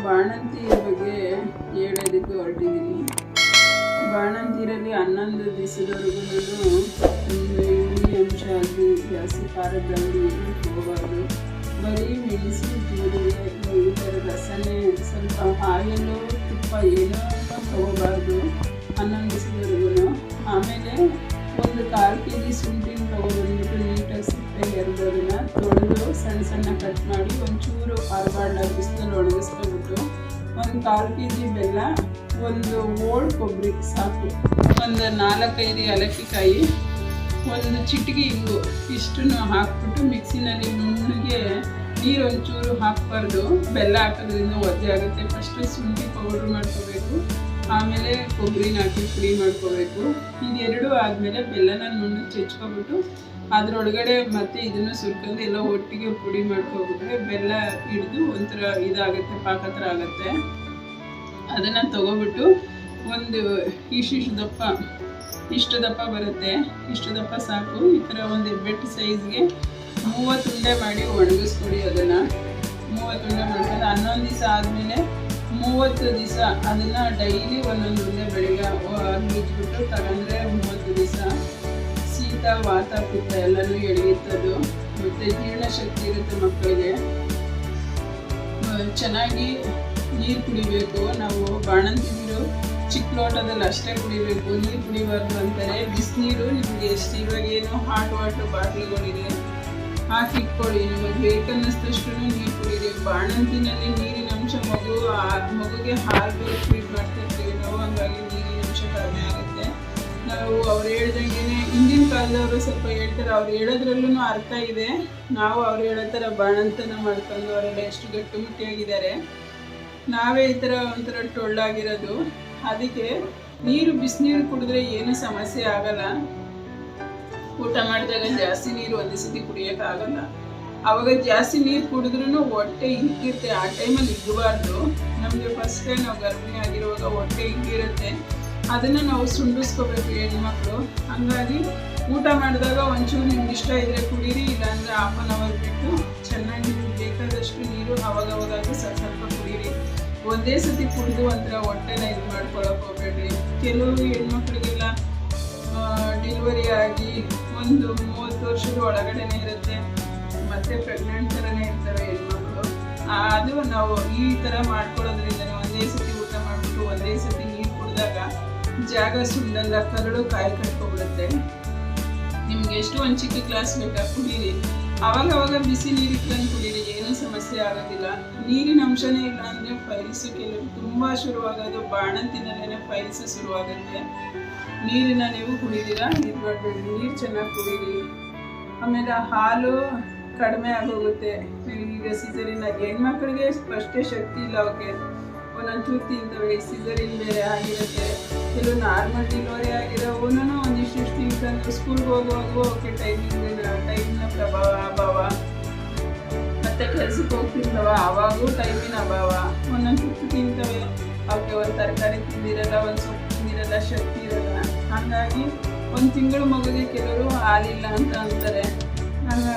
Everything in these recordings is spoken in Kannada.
ಬಾಣಂತಿಯ ಬಗ್ಗೆ ಹೇಳೋದಕ್ಕೆ ಹೊರಟಿದ್ದೀನಿ. ಬಾಣಂತಿಯರಲ್ಲಿ 11 ದಿವಸದವರೆಗೂ ಎಣ್ಣೆ ಅಂಶ ಆಗಲಿ ಜಾಸ್ತಿ ಖಾರದಲ್ಲಿ ಹೋಗಬಾರ್ದು. ಬರೀ ಮೆಣಸು ಜೀರಿಗೆ ಈ ಥರ ರಸನೆ ಸ್ವಲ್ಪ ಆಯಿಲು ತುಪ್ಪ ಏನೋ ತಗೋಬಾರ್ದು 11 ದಿವಸದವರೆಗೂ. ಆಮೇಲೆ ಒಂದು 1/4 kg ಶುಂಠಿನ ತೊಗೊಬಂದ್ಬಿಟ್ಟು ನೀಟಾಗಿ ಸಿಪ್ಪೆಗೆ ಎರೆದೋದನ್ನು ತೊಳೆದು ಸಣ್ಣ ಸಣ್ಣ ಕಟ್ ಮಾಡಿ ಒಂಚೂರು ಅರ್ಬಾಡ್ಲಾಗಿ ಬಿಸಿಲಲ್ಲಿ ಒಣಗಿಸ್ಕೊಬಿಟ್ಟು ಒಂದು 1/4 kg ಬೆಲ್ಲ, ಒಂದು ಓಲ್ಡ್ ಕೊಬ್ಬರಿ ಸಾಕು, ಒಂದು 4-5 ಏಲಕ್ಕಿಕಾಯಿ, ಒಂದು ಚಿಟಿಕೆ ಇಂಗು ಇಷ್ಟನ್ನು ಹಾಕ್ಬಿಟ್ಟು ಮಿಕ್ಸಿನಲ್ಲಿ ನುಣ್ಣಗೆ ನೀರು ಒಂಚೂರು ಹಾಕಬಾರ್ದು. ಬೆಲ್ಲ ಹಾಕೋದ್ರಿಂದ ಒದ್ದೆ ಆಗುತ್ತೆ. ಫಸ್ಟು ಶುಂಠಿ ಪೌಡ್ರ್ ಮಾಡ್ಕೋಬೇಕು, ಆಮೇಲೆ ಕೊಬ್ಬರಿನ ಹಾಕಿ ಪುಡಿ ಮಾಡ್ಕೋಬೇಕು. ಇದೆರಡು ಆದಮೇಲೆ ಬೆಲ್ಲನ ನುಣ್ಣಗೆ ಚೆಚ್ಕೊಬಿಟ್ಟು ಅದರೊಳಗಡೆ ಮತ್ತೆ ಇದನ್ನು ಸುರ್ಕೊಂಡು ಎಲ್ಲ ಒಟ್ಟಿಗೆ ಪುಡಿ ಮಾಡ್ಕೊಬಿಟ್ರೆ ಬೆಲ್ಲ ಹಿಡಿದು ಒಂಥರ ಇದಾಗುತ್ತೆ, ಪಾಕ ಥರ ಆಗುತ್ತೆ. ಅದನ್ನು ತೊಗೊಬಿಟ್ಟು ಒಂದು ಇಷ್ಟು ದಪ್ಪ ಬರುತ್ತೆ, ಇಷ್ಟು ದಪ್ಪ ಸಾಕು. ಈ ಥರ ಒಂದು ಹೆಬ್ಬೆಟ್ಟು ಸೈಜ್ಗೆ 30 ಉಂಡೆ ಮಾಡಿ ಒಣಗಿಸ್ಕೊಡಿ. ಅದನ್ನು 30 ಉಂಡೆ ಮಾಡ್ಕೊಂಡು 11 ದಿವಸ ಆದಮೇಲೆ 30 ದಿವಸ ಅದನ್ನು ಡೈಲಿ ಒಂದೊಂದು ಉಂಡೆ ಬೆಳಿಗ್ಗೆ ಅಗಿಟ್ಬಿಟ್ಟು ತಗೊಂಡ್ರೆ 30 ದಿವಸ ಶೀತ ವಾತ ಪಿತ್ತ ಎಲ್ಲನೂ ಎಳೆಯುತ್ತದು. ಮತ್ತು ಜೀರ್ಣಶಕ್ತಿ ಇರುತ್ತೆ ಮಕ್ಕಳಿಗೆ. ಚೆನ್ನಾಗಿ ನೀರು ಕುಡಿಬೇಕು. ನಾವು ಬಾಣಂತಿ ನೀರು ಚಿಕ್ಕ ಲೋಟದಲ್ಲಿ ಅಷ್ಟೇ ಕುಡಿಬೇಕು, ನೀರು ಕುಡಿಬಾರ್ದು ಅಂತಾರೆ. ಬಿಸಿನೀರು ನಿಮಗೆ ಎಷ್ಟು ಇವಾಗ ಏನು ಹಾಟ್ ವಾಟರ್ ಬಾಟ್ಲುಗಳಿದೆ ಹಾಕಿಟ್ಕೊಳ್ಳಿ, ನಿಮಗೆ ಬೇಕನ್ನಿಸ್ತಷ್ಟು ನೀರು ಕುಡೀರಿ. ಬಾಣಂತಿನಲ್ಲಿ ನೀರಿನ ಅಂಶ ಮಗುಗೆ ಹಾಲು ಫೀಡ್ ಮಾಡ್ತಾ ಇರ್ತೀವಿ ನಾವು, ಹಂಗಾಗಿ ನೀರಿನ ಅಂಶ ಕಡಿಮೆ ಆಗುತ್ತೆ. ನಾವು ಅವ್ರು ಹೇಳ್ದಂಗೆ ಹಿಂದಿನ ಕಾಲದವರು ಸ್ವಲ್ಪ ಹೇಳ್ತಾರೆ, ಅವ್ರು ಹೇಳೋದ್ರಲ್ಲೂ ಅರ್ಥ ಇದೆ. ನಾವು ಅವ್ರು ಹೇಳೋ ಥರ ಬಾಣಂತನ ಮಾಡ್ಕೊಂಡು ಅವರೆಲ್ಲ ಎಷ್ಟು ಗಟ್ಟುಮುಟ್ಟಿಯಾಗಿದ್ದಾರೆ. ನಾವೇ ಈ ಥರ ಒಂಥರ ಟೊಳ್ಳಾಗಿರೋದು. ಅದಕ್ಕೆ ಬಿಸಿನೀರು ಕುಡಿದ್ರೆ ಏನು ಸಮಸ್ಯೆ ಆಗಲ್ಲ. ಊಟ ಮಾಡಿದಾಗ ಜಾಸ್ತಿ ನೀರು ಒಂದೇ ಸತಿ ಕುಡಿಯೋಕ್ಕಾಗಲ್ಲ. ಆವಾಗ ಜಾಸ್ತಿ ನೀರು ಕುಡಿದ್ರೂ ಹೊಟ್ಟೆ ಹಿಗ್ಗಿರುತ್ತೆ. ಆ ಟೈಮಲ್ಲಿ ಹಿಗ್ಗಬಾರ್ದು. ನಮಗೆ ಫಸ್ಟ್ ಟೈಮ್ ನಾವು ಗರ್ಭಿಣಿ ಆಗಿರುವಾಗ ಹೊಟ್ಟೆ ಹಿಗ್ಗಿರುತ್ತೆ, ಅದನ್ನು ನಾವು ಸುಂಡಿಸ್ಕೋಬೇಕು ಹೆಣ್ಮಕ್ಳು. ಹಾಗಾಗಿ ಊಟ ಮಾಡಿದಾಗ ಒಂಚೂರು ನಿಮ್ಗೆ ಇಷ್ಟ ಇದ್ದರೆ ಕುಡೀರಿ, ಇಲ್ಲಾಂದರೆ 1/2 hour ಬಿಟ್ಟು ಚೆನ್ನಾಗಿ ಬೇಕಾದಷ್ಟು ನೀರು ಅವಾಗವಾಗಾದರೂ ಸ್ವಲ್ಪ ಕುಡೀರಿ. ಒಂದೇ ಸತಿ ಕುಡಿದು ಒಂಥರ ಹೊಟ್ಟೆನ ಇದು ಮಾಡ್ಕೊಳಕ್ಕೆ ಹೋಗ್ಬೇಡ್ರಿ. ಕೆಲವು ಹೆಣ್ಮಕ್ಳಿಗೆಲ್ಲ ಡೆಲಿವರಿ ಆಗಿ ಒಂದು 30 ವರ್ಷದ ಒಳಗಡೆನೇ ಇರುತ್ತೆ, ಮತ್ತೆ ಪ್ರೆಗ್ನೆಂಟ್ ಥರನೇ ಇರ್ತವೆ ಹೆಣ್ಮಕ್ಳು. ಅದು ನಾವು ಈ ಥರ ಮಾಡ್ಕೊಳ್ಳೋದ್ರಿಂದ ಒಂದೇ ಸತಿ ಊಟ ಮಾಡಿಬಿಟ್ಟು ಒಂದೇ ಸತಿ ನೀರು ಕುಡಿದಾಗ ಜಾಗ ಸುಂಡಲ್ಲ, ಕರಳು ಕಾಯಿ ಕಟ್ಕೊಬಿಡುತ್ತೆ. ನಿಮ್ಗೆ ಎಷ್ಟು ಒಂದು ಚಿಕ್ಕ ಗ್ಲಾಸ್ ಬೇಕಾ ಕುಡೀರಿ. ಅವಾಗ ಬಿಸಿ ನೀರು ಇಟ್ಕೊಂಡು ಕುಡೀರಿ, ಏನೂ ಸಮಸ್ಯೆ ಆಗೋದಿಲ್ಲ. ನೀರಿನ ಅಂಶನೇ ಇಲ್ಲ ಅಂದರೆ ಫೈಲ್ಸು ಕೆಲವು ತುಂಬ ಶುರುವಾಗೋದು. ಬಾಣಂತಿನಲ್ಲೇ ಫೈಲ್ಸು ಶುರುವಾಗುತ್ತೆ. ನೀರಿನ ನೀವು ಕುಡಿದೀರಾ, ಇದು ಮಾಡಬೇಡಿ, ನೀರು ಚೆನ್ನಾಗಿ ಕುಡೀರಿ. ಆಮೇಲೆ ಹಾಲು ಕಡಿಮೆ ಆಗೋಗುತ್ತೆ. ಈಗ ಸಿಸರಿನ್ ಹೆಣ್ಮಕ್ಳಿಗೆ ಅಷ್ಟೇ ಶಕ್ತಿ ಇಲ್ಲ, ಅವಕ್ಕೆ ಒಂದೊಂಚೂರು ತಿಂತವೆ. ಸಿಸರಿನ್ ಬೇರೆ ಆಗಿರುತ್ತೆ. ಕೆಲವು ನಾರ್ಮಲ್ ಡೆಲಿವರಿ ಆಗಿರೋವೂ ಒಂದಿಷ್ಟು ತಿಂಕೊಂಡು ಸ್ಕೂಲ್ಗೆ ಹೋಗುವಾಗ ಅವಕ್ಕೆ ಟೈಮಿನ ಅಭಾವ, ಮತ್ತು ಕೆಲ್ಸಕ್ಕೆ ಹೋಗ್ತಿರ್ತವೆ ಆವಾಗೂ ಟೈಮಿನ ಅಭಾವ. ಒಂದೊಂದು ತಿಂತವೆ, ಅವಕ್ಕೆ ಒಂದು ತರಕಾರಿ ತಿಂದಿರಲ್ಲ, ಒಂದು ಸೊಪ್ಪು ತಿಂದಿರಲ್ಲ, ಶಕ್ತಿ ಇರಲ್ಲ. ಹಾಗಾಗಿ 1 ತಿಂಗಳು ಮಗುಗೆ ಕೆಲವರು ಹಾಲಿಲ್ಲ ಅಂತ ಅಂತಾರೆ.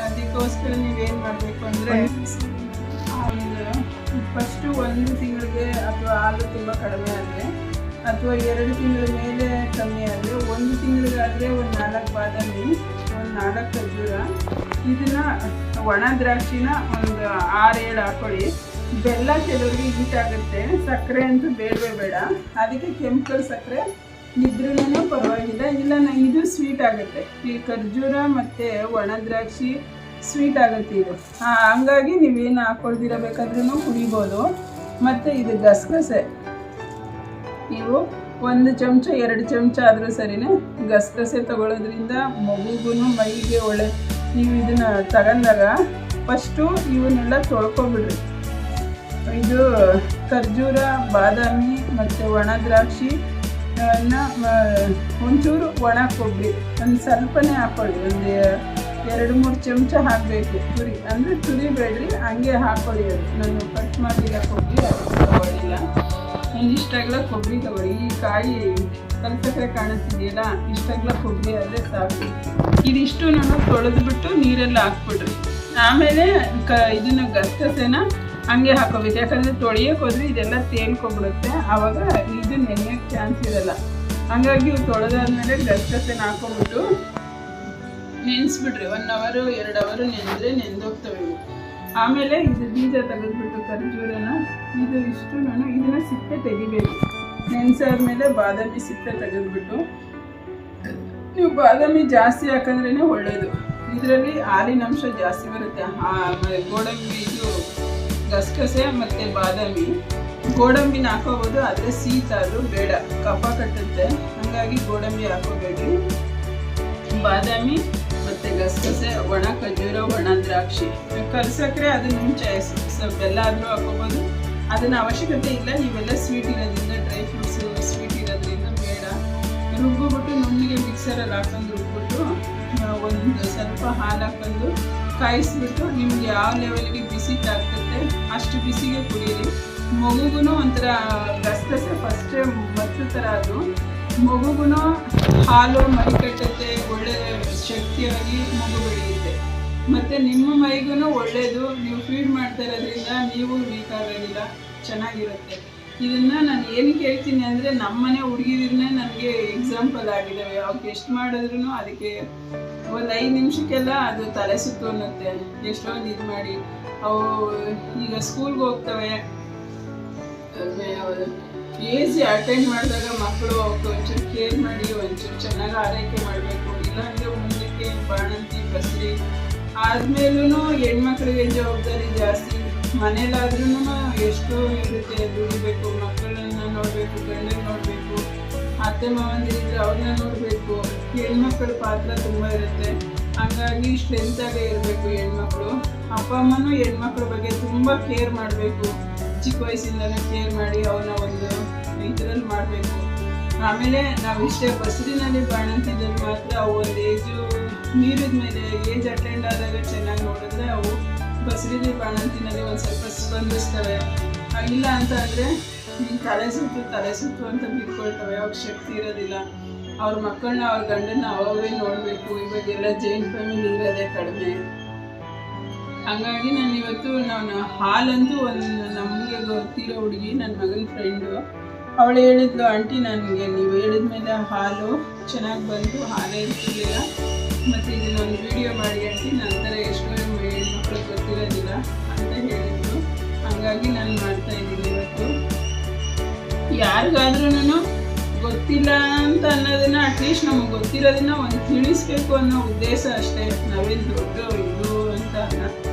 ಅದಕ್ಕೋಸ್ಕರ ನೀವೇನು ಮಾಡಬೇಕು ಅಂದರೆ ಫಸ್ಟು 1 ತಿಂಗಳಿಗೆ ಅಥವಾ ಹಾಲು ತುಂಬ ಕಡಿಮೆ ಆದರೆ, ಅಥವಾ 2 ತಿಂಗಳ ಮೇಲೆ ಕಮ್ಮಿ ಆದರೆ, 1 ತಿಂಗಳಿಗಾದರೆ ಒಂದು 4 ಬಾದಾಮಿ, ಒಂದು 4 ಖರ್ಜೂರ, ಇದನ್ನು ಒಣ ದ್ರಾಕ್ಷಿನ ಒಂದು 6-7 ಹಾಕ್ಕೊಳ್ಳಿ. ಬೆಲ್ಲ ಕೆಲವರಿಗೆ ಹೀಟ್ ಆಗುತ್ತೆ, ಸಕ್ಕರೆ ಅಂತೂ ಬೇಡವೇ ಬೇಡ. ಅದಕ್ಕೆ ಕೆಂಪು ಸಕ್ಕರೆ ಇದ್ರೂ ಪರವಾಗಿಲ್ಲ. ಇಲ್ಲ ಇದು ಸ್ವೀಟ್ ಆಗುತ್ತೆ. ಈ ಖರ್ಜೂರ ಮತ್ತು ಒಣ ದ್ರಾಕ್ಷಿ ಸ್ವೀಟ್ ಆಗುತ್ತೆ ಇದು. ಹಂಗಾಗಿ ನೀವೇನು ಹಾಕ್ಕೊಳ್ದಿರಬೇಕಾದ್ರೂ ಕುಡಿಬೋದು. ಮತ್ತು ಇದು ಗಸಗಸೆ ನೀವು 1 ಚಮಚ 2 ಚಮಚ ಆದರೂ ಸರಿನೇ ಗಸಗಸೆ ತಗೊಳ್ಳೋದ್ರಿಂದ ಮಗುಗೂ ಮೈಗೆ ಒಳ್ಳೆ. ನೀವು ಇದನ್ನು ತಗೊಂಡಾಗ ಫಸ್ಟು ಇವನ್ನೆಲ್ಲ ತೊಳ್ಕೊಬಿಡ್ರಿ. ಇದು ಖರ್ಜೂರ, ಬಾದಾಮಿ ಮತ್ತು ಒಣ ದ್ರಾಕ್ಷಿ, ಒಂಚೂರು ಒಣ ಕೊಬ್ಬರಿ ಒಂದು ಸ್ವಲ್ಪನೇ ಹಾಕ್ಕೊಳ್ಳಿ. ಒಂದು 2-3 ಚಮಚ ಹಾಕಬೇಕು. ತುರಿಬೇಡ್ರಿ, ಹಂಗೆ ಹಾಕ್ಕೊಳ್ಳಿ. ಅದು ನಾನು ಕಟ್ ಮಾಡಿಲ್ಲ ಕೊಬ್ಬರಿ, ಅದಕ್ಕೆ ತಗೊಳ್ಳಿಲ್ಲ. ಒಂದಿಷ್ಟಾಗಲ ಕೊಬ್ಬರಿ ತಗೊಳ್ಳಿ. ಈ ಕಾಯಿ ಕಲ್ಸಕ್ಕರೆ ಕಾಣಿಸ್ತಿದೆಯಲ್ಲ, ಇಷ್ಟಾಗಲ ಕೊಬ್ಬರಿ ಆದರೆ ಸಾಕು. ಇದಿಷ್ಟು ನಾನು ತೊಳೆದ್ಬಿಟ್ಟು ನೀರೆಲ್ಲ ಹಾಕ್ಬಿಡ್ರಿ. ಆಮೇಲೆ ಇದನ್ನು ಗಸಗಸೆನ ಹಂಗೆ ಹಾಕೋಬೇಕು. ಯಾಕಂದರೆ ತೊಳೆಯೋಕೆ ಹೋದರೆ ಇದೆಲ್ಲ ತೇಲ್ಕೊಬಿಡುತ್ತೆ, ಆವಾಗ ಇದು ನೆನೆಯೋಕ್ಕೆ ಚಾನ್ಸ್ ಇರಲ್ಲ. ಹಂಗಾಗಿ ಇವು ತೊಳೆದಾದ್ಮೇಲೆ ಗಸಗಸೆನ ಹಾಕೊಂಡ್ಬಿಟ್ಟು ನೆನೆಸ್ಬಿಟ್ರಿ. 1 ಅವರ್ 2 ಅವರ್ ನೆನೆದ್ರೆ ನೆಂದೋಗ್ತವೆ ಇವು. ಆಮೇಲೆ ಇದು ಬೀಜ ತೆಗೆದ್ಬಿಟ್ಟು ಖರ್ಜೂರನ ಇದು ಇಷ್ಟು ಇದನ್ನ ಸಿಪ್ಪೆ ತೆಗಿಬೇಕು. ನೆನೆಸಾದ್ಮೇಲೆ ಬಾದಾಮಿ ಸಿಪ್ಪೆ ತೆಗೆದ್ಬಿಟ್ಟು, ನೀವು ಬಾದಾಮಿ ಜಾಸ್ತಿ ಹಾಕಂದ್ರೇ ಒಳ್ಳೆಯದು. ಇದರಲ್ಲಿ ಹಾಲಿನ ಅಂಶ ಜಾಸ್ತಿ ಬರುತ್ತೆ. ಗೋಡಂಬಿ ಇದು ಗಸಗಸೆ ಮತ್ತು ಬಾದಾಮಿ, ಗೋಡಂಬಿನ ಹಾಕೋಬೋದು, ಆದರೆ ಶೀತ ಅದು ಬೇಡ, ಕಫ ಕಟ್ಟುತ್ತೆ. ಹಾಗಾಗಿ ಗೋಡಂಬಿ ಹಾಕೋಬೇಡಿ. ಬಾದಾಮಿ ಮತ್ತು ಗಸಗಸೆ, ಒಣ ಖರ್ಜೂರ, ಒಣ ದ್ರಾಕ್ಷಿ, ಕಲ್ಸಕ್ರೆ ಅದನ್ನ ಮುಂಚೆ ಬೆಲ್ಲ ಆದರೂ ಹಾಕೋಬೋದು. ಅದನ್ನ ಅವಶ್ಯಕತೆ ಇಲ್ಲ. ಇವೆಲ್ಲ ಸ್ವೀಟ್ ಇರೋದ್ರಿಂದ, ಡ್ರೈ ಫ್ರೂಟ್ಸ್ ಸ್ವೀಟ್ ಇರೋದ್ರಿಂದ ಬೇಡ. ರುಬ್ಬಿಬಿಟ್ಟು ನುಣ್ಣಿಗೆ ಮಿಕ್ಸರಲ್ಲಿ ಹಾಕೊಂಡು ರುಬ್ಬಿಬಿಟ್ಟು ಒಂದು ಸ್ವಲ್ಪ ಹಾಲು ಹಾಕೊಂಡು ಕಾಯಿಸ್ಬಿಟ್ಟು ನಿಮ್ಗೆ ಯಾವ ಲೆವೆಲ್ಗೆ ಬಿಸಿ ತಾಗ್ತದೆ ಅಷ್ಟು ಬಿಸಿಗೆ ಕುಡೀರಿ. ಮಗುಗೂ ಒಂಥರ ಗಸಗಸೆ ಫಸ್ಟೇ ಮತ್ತು ಥರ ಅದು ಮಗುಗೂ ಹಾಲು ಮೈ ಕಟ್ಟುತ್ತೆ, ಒಳ್ಳೆ ಶಕ್ತಿಯಾಗಿ ಮಗು ಬೆಳೆಯುತ್ತೆ. ಮತ್ತು ನಿಮ್ಮ ಮೈಗೂ ಒಳ್ಳೆಯದು. ನೀವು ಫೀಡ್ ಮಾಡ್ತಾ ಇರೋದ್ರಿಂದ ನೀವು ವೀಕ್ ಆಗೋದಿಲ್ಲ, ಚೆನ್ನಾಗಿರುತ್ತೆ. ಇದನ್ನು ನಾನು ಏನಕ್ಕೆ ಹೇಳ್ತೀನಿ ಅಂದರೆ, ನಮ್ಮನೆ ಹುಡುಗಿರನ್ನೇ ನನಗೆ ಎಕ್ಸಾಂಪಲ್ ಆಗಿದ್ದಾವೆ. ಅವಕ್ಕೆ ಎಷ್ಟು ಮಾಡಿದ್ರು ಅದಕ್ಕೆ ಒಂದು 5 ನಿಮಿಷಕ್ಕೆಲ್ಲ ಅದು ತಲೆ ಸುತ್ತು ಅನ್ನುತ್ತೆ. ಎಷ್ಟೊಂದು ಇದು ಮಾಡಿ ಅವು ಈಗ ಸ್ಕೂಲ್ಗೆ ಹೋಗ್ತವೆ. ಏಜ್ ಅಟೆಂಡ್ ಮಾಡಿದಾಗ ಮಕ್ಕಳು ಅವಕ್ಕೆ ಒಂಚೂರು ಕೇರ್ ಮಾಡಿ ಒಂಚೂರು ಚೆನ್ನಾಗಿ ಆರೈಕೆ ಮಾಡಬೇಕು. ಇಲ್ಲಾಂದರೆ ಮುಂದಕ್ಕೆ ಬಾಣಂತಿ ಬಸ್ರಿ ಆದ್ಮೇಲೂ ಹೆಣ್ಮಕ್ಳಿಗೆ ಜವಾಬ್ದಾರಿ ಜಾಸ್ತಿ. ಮನೇಲಾದ್ರೂ ಎಷ್ಟೋ ಇರುತ್ತೆ, ದುಡಿಬೇಕು, ಮಕ್ಕಳನ್ನ ನೋಡಬೇಕು, ಗಂಡನ್ನ ನೋಡಬೇಕು, ಅತ್ತೆ ಮಾವಂದಿರಿದ್ರೆ ಅವ್ರನ್ನ ನೋಡಬೇಕು. ಹೆಣ್ಮಕ್ಳ ಪಾತ್ರ ತುಂಬ ಇರುತ್ತೆ. ಹಂಗಾಗಿ ಸ್ಟ್ರೆಂತಾಗೇ ಇರಬೇಕು ಹೆಣ್ಮಕ್ಳು. ಅಪ್ಪ ಅಮ್ಮನೂ ಹೆಣ್ಮಕ್ಳ ಬಗ್ಗೆ ತುಂಬ ಕೇರ್ ಮಾಡಬೇಕು. ಚಿಕ್ಕ ವಯಸ್ಸಿಂದಲೇ ಕೇರ್ ಮಾಡಿ ಅವ್ರನ್ನ ಒಂದು ಇದರಲ್ಲಿ ಮಾಡಬೇಕು. ಆಮೇಲೆ ನಾವು ಇಷ್ಟೇ ಬಸ್ರಿನಲ್ಲಿ ಬಾಣಂತಿದ್ದಲ್ಲಿ ಮಾತ್ರ ಅವು ಒಂದು ಏಜು ಮೀರಿದ ಮೇಲೆ ಏಜ್ ಅಟೆಂಡ್ ಆದಾಗ ಚೆನ್ನಾಗಿ ನೋಡಿದ್ರೆ ಅವು ಬಸ್ರಿಲಿ ಬಾಣಂತಿನಲ್ಲಿ ಒಂದು ಸ್ವಲ್ಪ ಸ್ಪಂದಿಸ್ತವೆ. ಇಲ್ಲ ಅಂತ ಅಂದರೆ ತಲೆ ಸುತ್ತು ಅಂತ ಬಿಟ್ಕೊಳ್ತವೆ. ಅವಾಗ ಶಕ್ತಿ ಇರೋದಿಲ್ಲ. ಅವ್ರ ಮಕ್ಕಳನ್ನ ಅವ್ರ ಗಂಡನ್ನ ಅವೇ ನೋಡಬೇಕು. ಇವಾಗೆಲ್ಲ ಜಾಯಿಂಟ್ ಫ್ಯಾಮಿಲಿ ಇರೋದೇ ಕಡಿಮೆ. ಹಾಗಾಗಿ ನಾನು ಇವತ್ತು ಹಾಲಂತೂ ಒಂದು ನಮಗೆ ಗೊತ್ತಿರೋ ಹುಡುಗಿ, ನನ್ನ ಮಗನ ಫ್ರೆಂಡು, ಅವಳು ಹೇಳಿದ್ಲು, ಆಂಟಿ ನನಗೆ ನೀವು ಹೇಳಿದ್ಮೇಲೆ ಹಾಲು ಚೆನ್ನಾಗಿ ಬಂತು, ಹಾಲೇ ಇರ್ತಿರ್ಲಿಲ್ಲ, ಮತ್ತು ಇದನ್ನೊಂದು ವಿಡಿಯೋ ಮಾಡಿ ಆಂಟಿ, ನಂತರ ಎಷ್ಟೋ ಹೆಣ್ಮಕ್ಳಿಗೆ ಗೊತ್ತಿರೋದಿಲ್ಲ ಅಂತ ಹೇಳಿದ್ರು. ಹಾಗಾಗಿ ನಾನು ಮಾಡ್ತಾಯಿದ್ದೀನಿ ಇವತ್ತು. ಯಾರಿಗಾದ್ರೂ ಗೊತ್ತಿಲ್ಲ ಅಂತ ಅನ್ನೋದನ್ನ ಅಟ್ಲೀಸ್ಟ್ ನಮಗೆ ಗೊತ್ತಿರೋದನ್ನ ಒಂದು ತಿಳಿಸ್ಬೇಕು ಅನ್ನೋ ಉದ್ದೇಶ ಅಷ್ಟೇ. ನಾವೇನು ದೊಡ್ಡ ಇದು ಅಂತ ಅಲ್ಲ,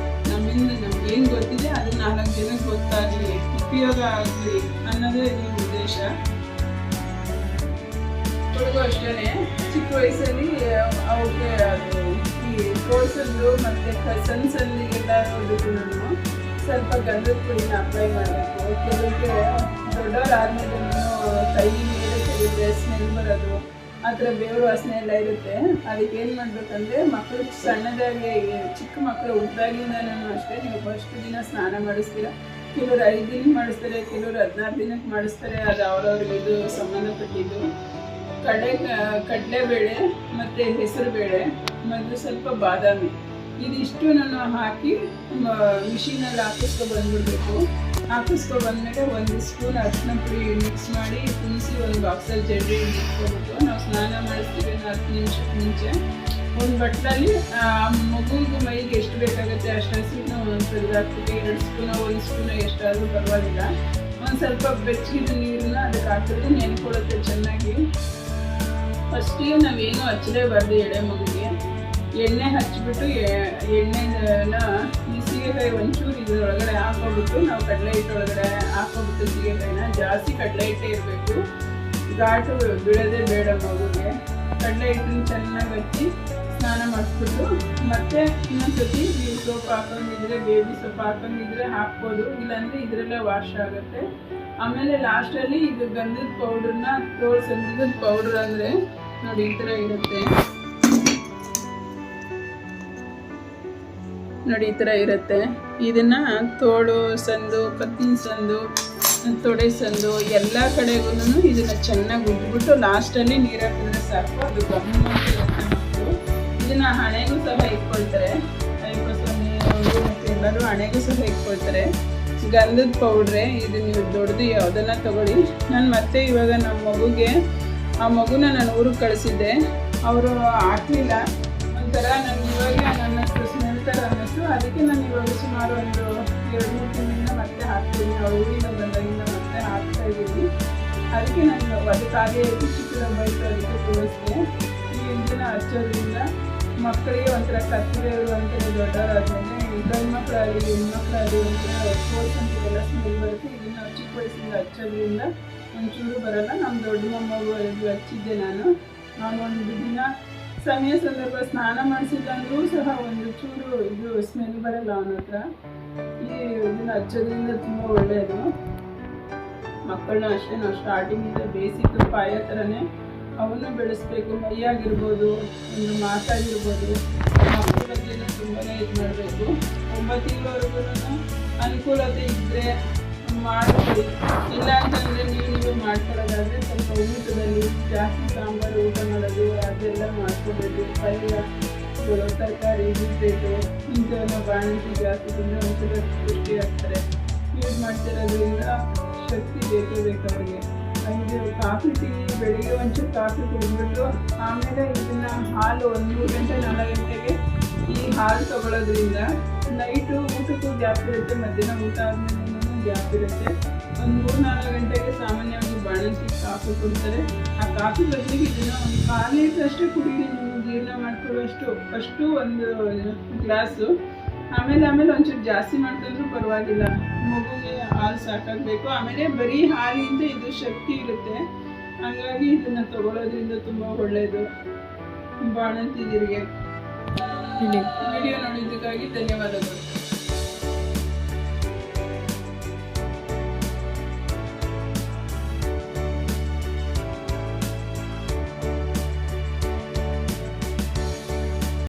ನಮ್ಮಿಂದ ನಮ್ಗೇನು ಗೊತ್ತಿದೆ ಅದು 4 ಜನಕ್ಕೆ ಗೊತ್ತಾಗಲಿ, ಉಪಯೋಗ ಆಗಲಿ ಅನ್ನೋದೇ ಈ ಉದ್ದೇಶ. ಹುಡುಗ ಅಷ್ಟೇ ಚಿಕ್ಕ ವಯಸ್ಸಲ್ಲಿ ಅವ್ರಿಗೆ ಅದು ಈ ಕೋರ್ಸಲ್ಲು ಮತ್ತು ಕಸನ್ಸಲ್ಲಿಗೆಲ್ಲ ಹೋದಕ್ಕೂ ಸ್ವಲ್ಪ ಗಂಧದ ಪುಡಿನ ಅಪ್ಲೈ ಮಾಡಬೇಕು. ಕೆಲವರಿಗೆ ದೊಡ್ಡವರಾದ್ಮೇಲೆ ಕೈ ಮೇಲೆ ತೆಗೆದ್ರೆ ಸ್ಮೆಲ್ ಬರೋದು, ಆ ಥರ ಬೇವು ವಾಸನೆ ಎಲ್ಲ ಇರುತ್ತೆ. ಅದಕ್ಕೆ ಏನು ಮಾಡಬೇಕಂದ್ರೆ, ಮಕ್ಕಳು ಸಣ್ಣದಾಗಿ ಚಿಕ್ಕ ಮಕ್ಕಳು ಹುಟ್ಟಿದಾಗಿಂದನೂ ಅಷ್ಟೇ ನೀವು ಫಸ್ಟ್ ದಿನ ಸ್ನಾನ ಮಾಡಿಸ್ತೀರ. ಕೆಲವರು 5 ದಿನಕ್ಕೆ ಮಾಡಿಸ್ತಾರೆ, ಕೆಲವರು 16 ದಿನಕ್ಕೆ ಮಾಡಿಸ್ತಾರೆ. ಅದು ಅವ್ರವ್ರಿಗೆ ಇದು ಸಂಬಂಧಪಟ್ಟಿದ್ದು. ಕಡಲೆಬೇಳೆ ಮತ್ತು ಹೆಸರುಬೇಳೆ ಮತ್ತು ಸ್ವಲ್ಪ ಬಾದಾಮಿ, ಇದಿಷ್ಟು ನಾನು ಹಾಕಿ ಮಿಷಿನಲ್ಲಿ ಹಾಕಿಸ್ಕೊಬಂದ್ಬಿಡ್ಬೇಕು. ಹಾಕಿಸ್ಕೊಬಂದ್ಮೇಲೆ 1 ಸ್ಪೂನ್ ಅರಿಶಿನ ಪುಡಿ ಮಿಕ್ಸ್ ಮಾಡಿ ಕುದಿಸಿ ಒಂದು ಬಾಕ್ಸಲ್ಲಿ ಜಡ್ಡಿ ಇಟ್ಕೊಬಿಟ್ಟು ನಾವು ಸ್ನಾನ ಮಾಡಿಸ್ತೀವಿ 10 ನಿಮಿಷಕ್ಕೆ ಮುಂಚೆ. ಒಂದು ಬಟ್ಲಲ್ಲಿ ಮಗುವಿಗೆ ಮೈಗೆ ಎಷ್ಟು ಬೇಕಾಗುತ್ತೆ ಅಷ್ಟು ಹಸಿನ ಒಂದು ತೆಗೆದಾಕ್ಬಿಟ್ಟು 2 ಸ್ಪೂನ 1 ಸ್ಪೂನ ಎಷ್ಟಾದರೂ ಪರವಾಗಿಲ್ಲ. ಒಂದು ಸ್ವಲ್ಪ ಬೆಚ್ಚಗಿದ ನೀರನ್ನ ಅದಕ್ಕೆ ಹಾಕಿದ್ರೆ ನೆನ್ಕೊಳ್ಳುತ್ತೆ ಚೆನ್ನಾಗಿ. ಫಸ್ಟಿಗೆ ನಾವೇನು ಹಚ್ಚಲೇಬಾರ್ದು ಎಳೆ ಮಗುಗೆ. ಎಣ್ಣೆ ಹಚ್ಚಿಬಿಟ್ಟು ಎಣ್ಣೆನ ಈ ಸೀಗೆಕಾಯಿ ಒಂಚೂರು ಇದರೊಳಗಡೆ ಹಾಕೋಬಿಟ್ಟು ನಾವು ಕಡಲೆ ಹಿಟ್ಟೊಳಗಡೆ ಹಾಕೋಬಿಟ್ಟು ಸೀಗೆಕಾಯಿನ ಜಾಸ್ತಿ ಕಡಲೆ ಹಿಟ್ಟೇ ಇರಬೇಕು. ಘಾಟು ಬೀಳೋದೇ ಬೇಡ ಮಗುಗೆ. ಕಡಲೆ ಹಿಟ್ಟನ್ನು ಚೆನ್ನಾಗಿ ಹಚ್ಚಿ ಸ್ನಾನ ಮಾಡಿಸ್ಬಿಟ್ಟು ಮತ್ತೆ ಇನ್ನೊಂದ್ಸತಿ ನೀವು ಸೋಪ್ ಹಾಕೊಂಡಿದ್ರೆ, ಬೇಬಿ ಸೋಪ್ ಹಾಕೊಂಡಿದ್ರೆ ಹಾಕ್ಬೋದು, ಇಲ್ಲಾಂದರೆ ಇದರಲ್ಲೇ ವಾಶ್ ಆಗುತ್ತೆ. ಆಮೇಲೆ ಲಾಸ್ಟಲ್ಲಿ ಇದು ಗಂಧದ ಪೌಡ್ರನ್ನ ಗಂಧದ ಪೌಡ್ರ್ ಅಂದರೆ ನೋಡಿ ಈ ಥರ ಇರುತ್ತೆ. ನೋಡಿ ಈ ಥರ ಇರುತ್ತೆ. ಇದನ್ನು ತೋಳು ಸಂದು, ಕತ್ತಿನ ಸಂದು, ತೊಡೆ ಸಂದು ಎಲ್ಲ ಕಡೆಗೂ ಇದನ್ನು ಚೆನ್ನಾಗಿ ಉಜ್ಬಿಟ್ಟು ಲಾಸ್ಟಲ್ಲಿ ನೀರು ಹಾಕಿದ್ರೆ ಸಾಕು. ಅದು ಗಮ್ಮತ್ತಿರುತ್ತೆ ಮಕ್ಕಳು. ಇದನ್ನು ಹಣೆಗೂ ಸಹ ಇಟ್ಕೊಳ್ತಾರೆ. ಮತ್ತು ಎಲ್ಲರೂ ಹಣೆಗೂ ಸಹ ಇಟ್ಕೊಳ್ತಾರೆ. ಗಂಧದ ಪೌಡ್ರೆ. ಇದು ನೀವು ದೊಡ್ಡದು ಯಾವುದನ್ನ ತಗೊಳ್ಳಿ. ನಾನು ಮತ್ತೆ ಇವಾಗ ನಮ್ಮ ಮಗುಗೆ ಆ ಮಗುನ ನಾನು ಊರಿಗೆ ಕಳಿಸಿದ್ದೆ. ಅವರು ಹಾಕಲಿಲ್ಲ, ಒಂಥರ ನನಗೆ ಇವಾಗ ನನ್ನ ಸ್ಮೆಲ್ ಥರ ಅನ್ನಿಸ್ತು. ಅದಕ್ಕೆ ನಾನು ಇವಾಗ ಸುಮಾರು ಒಂದು 2-3 ತಿಂಗಳಿಂದ ಮತ್ತೆ ಹಾಕ್ತೀನಿ. ಊರಿಂದ ಬಂದಾಗಿಂದ ಮತ್ತೆ ಹಾಕ್ತಾ ಇದ್ದೀನಿ. ಅದಕ್ಕೆ ನಾನು ಅದಕ್ಕಾಗೇ ಚಿಕ್ಕ ಬೈಕ್ ಅದಕ್ಕೆ ತೋರಿಸ್ದೆ. ಈ ಇದನ್ನ ಹಚ್ಚೋದ್ರಿಂದ ಮಕ್ಕಳಿಗೆ ಒಂಥರ ಕತ್ತಲೆಗಳು ಅಂತಾರೆ. ದೊಡ್ಡವರಾದ್ಮೇಲೆ ಗಂಡು ಮಕ್ಕಳಾಗಲಿ ಹೆಣ್ಮಕ್ಳಾಗಲಿ ಒಂಥರ ಫೋರ್ಸ್ ಅಂತೆಲ್ಲ ಸ್ಮೆಲ್ ಬರುತ್ತೆ. ಇದನ್ನು ಚಿಕ್ಕ ವಯಸ್ಸಿಂದ ಹಚ್ಚೋದ್ರಿಂದ ಒಂಚೂರು ಬರೋಲ್ಲ. ನಮ್ಮ ದೊಡ್ಡ ಮೊಮ್ಮಗು ಹಚ್ಚಿದ್ದೆ ನಾನು. ಒಂದು ದಿನ ಸಮಯ ಸಂದರ್ಭ ಸ್ನಾನ ಮಾಡಿಸಿಲ್ಲ ಅಂದರೂ ಸಹ ಒಂದು ಚೂರು ಇದು ಸ್ಮೆಲ್ ಬರಲ್ಲ ಅವನ ಹತ್ರ. ಇದನ್ನು ಹಚ್ಚೋದ್ರಿಂದ ತುಂಬ ಒಳ್ಳೆಯದು. ಮಕ್ಕಳನ್ನ ಅಷ್ಟೇ ನಾವು ಸ್ಟಾರ್ಟಿಂಗಿಂದ ಬೇಸಿಕ್ ಪಾಯ ಥರನೇ ಅವನ್ನು ಬೆಳೆಸ್ಬೇಕು. ಮೈಯಾಗಿರ್ಬೋದು, ಒಂದು ಮಾತಾಗಿರ್ಬೋದು, ಮಕ್ಕಳ ಬಗ್ಗೆನೇ ತುಂಬಾ ಇದು ಮಾಡಬೇಕು. 9 ತಿಂಗಳವರೆಗೂ ಅನುಕೂಲತೆ ಇದ್ದರೆ ಮಾಡ್ಕೊಳ್ಳಿ. ಇಲ್ಲ ಅಂತಂದರೆ ನೀವು ಮಾಡ್ಕೊಳ್ಳೋದಾದರೆ ಸ್ವಲ್ಪ ಊಟದಲ್ಲಿ ಜಾಸ್ತಿ ಸಾಂಬಾರು ಊಟ ಮಾಡೋದು ಅದೆಲ್ಲ ಮಾಡ್ಕೋಬೇಕು. ಪಲ್ಯ, ತರಕಾರಿ, ಬಿಟ್ರೇಟು ಇಂಥವೆಲ್ಲ ಬಾಣಂತಿ ಜಾಸ್ತಿ ತಿಂದರೆ ಒಂಥರ ಪುಷ್ಟಿ ಆಗ್ತಾರೆ. ಯೂಸ್ ಮಾಡ್ತಿರೋದ್ರಿಂದ ಶಕ್ತಿ ಬೇಕೇ ಬೇಕು ಅವ್ರಿಗೆ. ಇದು ಕಾಫಿ ಟೀ ಬೆಳಿಗ್ಗೆ ಒಂಚೂರು ಕಾಫಿ ಕುಡಿದ್ಬಿಟ್ಟು ಆಮೇಲೆ ಇದನ್ನು ಹಾಲು 1-3 ಗಂಟೆ 4 ಗಂಟೆಗೆ ಈ ಹಾಲು ತೊಗೊಳೋದ್ರಿಂದ ನೈಟು ಊಟಕ್ಕೂ ಗ್ಯಾಪ್ ಇರುತ್ತೆ, ಮಧ್ಯಾಹ್ನ ಊಟ ಆದಮೇಲೆ ಗ್ಯಾಪ್ ಇರುತ್ತೆ. ಒಂದು 3-4 ಗಂಟೆಗೆ ಸಾಮಾನ್ಯವಾಗಿ ಬಾಣಂತಿ ಕಾಫಿ ಕೊಡ್ತಾರೆ. ಆ ಕಾಫಿ ಬದಲಿಗೆ ಇದನ್ನು ಒಂದು 1/4 ಲೀಟ್ರ್ ಅಷ್ಟೇ ಕುಡೀರಿ. ನೀವು ಜೀರ್ಣ ಮಾಡ್ಕೊಳ್ಳೋಷ್ಟು ಫಸ್ಟು ಒಂದು ಗ್ಲಾಸು, ಆಮೇಲೆ ಒಂಚೂರು ಜಾಸ್ತಿ ಮಾಡ್ಕೊಂಡ್ರೂ ಪರವಾಗಿಲ್ಲ. ಮಗುಗೆ ಹಾಲು ಸಾಕಾಗಬೇಕು. ಆಮೇಲೆ ಬರೀ ಹಾಲಿಂದ ಇದು ಶಕ್ತಿ ಇರುತ್ತೆ. ಹಾಗಾಗಿ ಇದನ್ನು ತಗೊಳ್ಳೋದ್ರಿಂದ ತುಂಬ ಒಳ್ಳೆಯದು ಬಾಣಂತಿಯರಿಗೆ. ವಿಡಿಯೋ ನೋಡಿದ್ದಕ್ಕಾಗಿ ಧನ್ಯವಾದಗಳು.